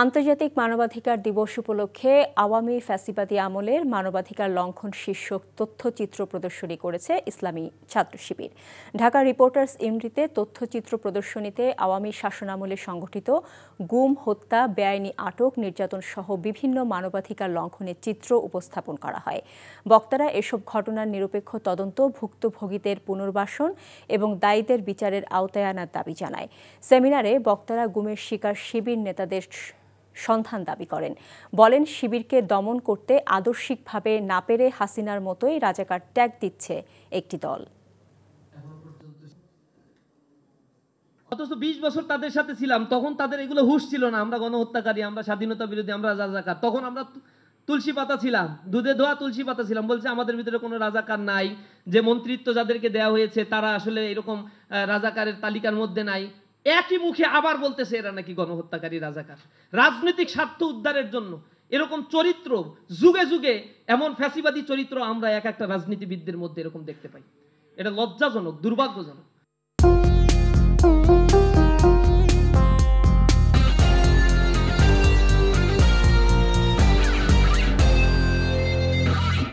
আন্তর্জাতিক মানবাধিকার দিবস উপলক্ষে আওয়ামী ফ্যাসিবাদী আমলের মানবাধিকার লঙ্ঘন শীর্ষক তথ্যচিত্র প্রদর্শনী করেছে ইসলামী ছাত্র শিবির। ঢাকা রিপোর্টার্স ইউনিটিতে তথ্যচিত্র প্রদর্শনীতে আওয়ামী শাসনামলে সংঘটিত গুম, হত্যা, বেআইনি আটক, নির্যাতন সহ বিভিন্ন মানবাধিকার লঙ্ঘনের চিত্র উপস্থাপন করা হয়। বক্তারা এসব ঘটনার নিরপেক্ষ তদন্ত, ভুক্তভোগীদের পুনর্বাসন এবং দায়ীদের বিচারের আওতায় আনার দাবি জানায়। সেমিনারে বক্তারা গুমের শিকার শিবির নেতাদের সন্ধান দাবি করেন। বলেন, শিবিরকে দমন করতে আদর্শিকভাবে না পেরে হাসিনার মতোই রাজাকার ট্যাগ দিচ্ছে একটি দল। অথচ 20 বছর তাদের সাথে ছিলাম, তখন তাদের এগুলো হুঁশ ছিল না। আমরা গণহত্যাকারী, আমরা স্বাধীনতা বিরোধী, আমরা রাজাকার। তখন আমরা তুলসী পাতা ছিলাম, দুধে ধোয়া তুলসী পাতা ছিলাম। বলছে আমাদের ভিতরে কোনো রাজাকার নাই, যে মন্ত্রিত্ব যাদেরকে দেওয়া হয়েছে তারা আসলে এরকম রাজাকারের তালিকার মধ্যে নাই। একই মুখে আবার বলতেছে এরা নাকি গণহত্যাকারী, রাজাকার। রাজনৈতিক স্বার্থ উদ্ধারের জন্য এরকম চরিত্র যুগে যুগে, এমন ফ্যাসিবাদী চরিত্র আমরা এক একটা রাজনীতিবিদদের মধ্যে এরকম দেখতে পাই। এটা লজ্জাজনক, দুর্ভাগ্যজনক।